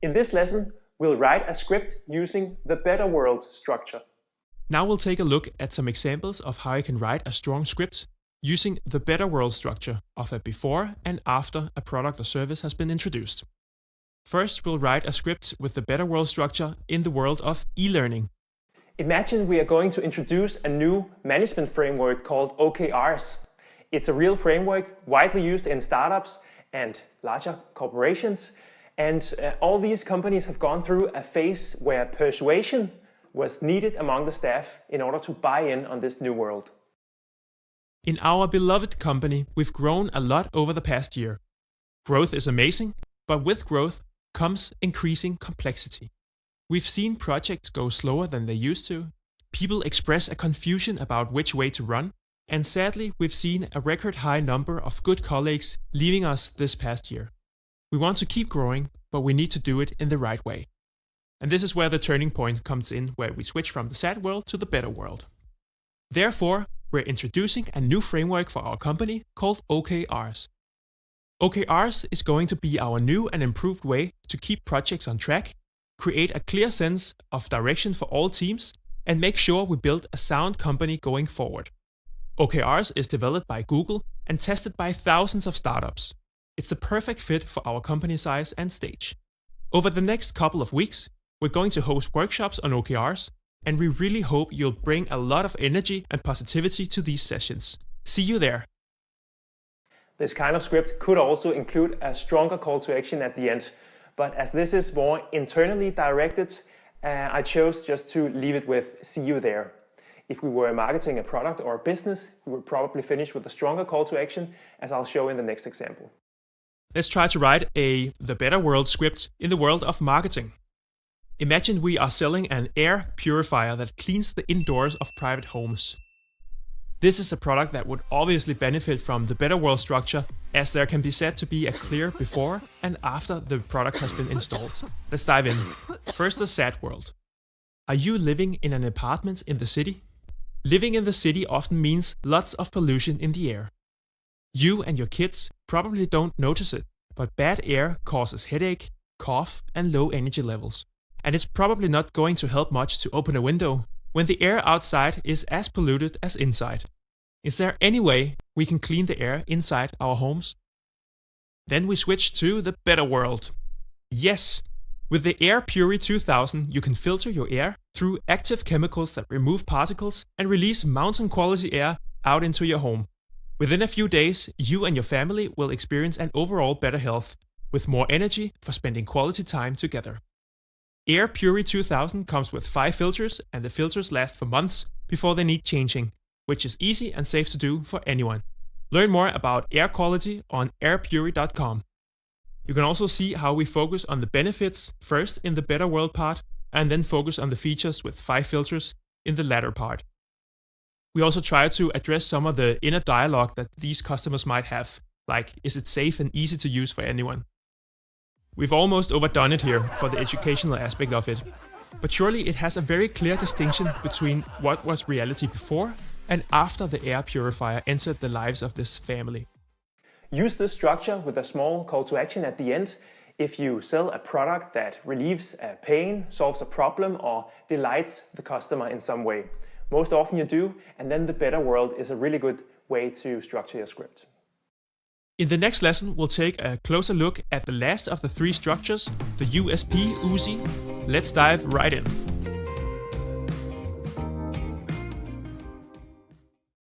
In this lesson, we'll write a script using the better world structure. Now we'll take a look at some examples of how you can write a strong script using the better world structure of a before and after a product or service has been introduced. First, we'll write a script with the better world structure in the world of e-learning. Imagine we are going to introduce a new management framework called OKRs. It's a real framework widely used in startups and larger corporations. And all these companies have gone through a phase where persuasion was needed among the staff in order to buy in on this new world. In our beloved company, we've grown a lot over the past year. Growth is amazing, but with growth comes increasing complexity. We've seen projects go slower than they used to. People express a confusion about which way to run. And sadly, we've seen a record high number of good colleagues leaving us this past year. We want to keep growing, but we need to do it in the right way. And this is where the turning point comes in, where we switch from the sad world to the better world. Therefore, we're introducing a new framework for our company called OKRs. OKRs is going to be our new and improved way to keep projects on track, create a clear sense of direction for all teams, and make sure we build a sound company going forward. OKRs is developed by Google and tested by thousands of startups. It's the perfect fit for our company size and stage. Over the next couple of weeks, we're going to host workshops on OKRs, and we really hope you'll bring a lot of energy and positivity to these sessions. See you there! This kind of script could also include a stronger call to action at the end, but as this is more internally directed, I chose just to leave it with "see you there." If we were marketing a product or a business, we would probably finish with a stronger call to action, as I'll show in the next example. Let's try to write the better world script in the world of marketing. Imagine we are selling an air purifier that cleans the indoors of private homes. This is a product that would obviously benefit from the better world structure, as there can be said to be a clear before and after the product has been installed. Let's dive in. First, the sad world. Are you living in an apartment in the city? Living in the city often means lots of pollution in the air. You and your kids probably don't notice it, but bad air causes headache, cough, and low energy levels. And it's probably not going to help much to open a window when the air outside is as polluted as inside. Is there any way we can clean the air inside our homes? Then we switch to the better world. Yes! With the Air Puri 2000, you can filter your air through active chemicals that remove particles and release mountain quality air out into your home. Within a few days, you and your family will experience an overall better health, with more energy for spending quality time together. Air Puri 2000 comes with 5 filters, and the filters last for months before they need changing, which is easy and safe to do for anyone. Learn more about air quality on airpuri.com. You can also see how we focus on the benefits first in the better world part, and then focus on the features with 5 filters in the latter part. We also try to address some of the inner dialogue that these customers might have, like, is it safe and easy to use for anyone? We've almost overdone it here for the educational aspect of it, but surely it has a very clear distinction between what was reality before and after the air purifier entered the lives of this family. Use this structure with a small call to action at the end if you sell a product that relieves a pain, solves a problem, or delights the customer in some way. Most often you do, and then the better world is a really good way to structure your script. In the next lesson, we'll take a closer look at the last of the 3 structures, the USP Uzi. Let's dive right in.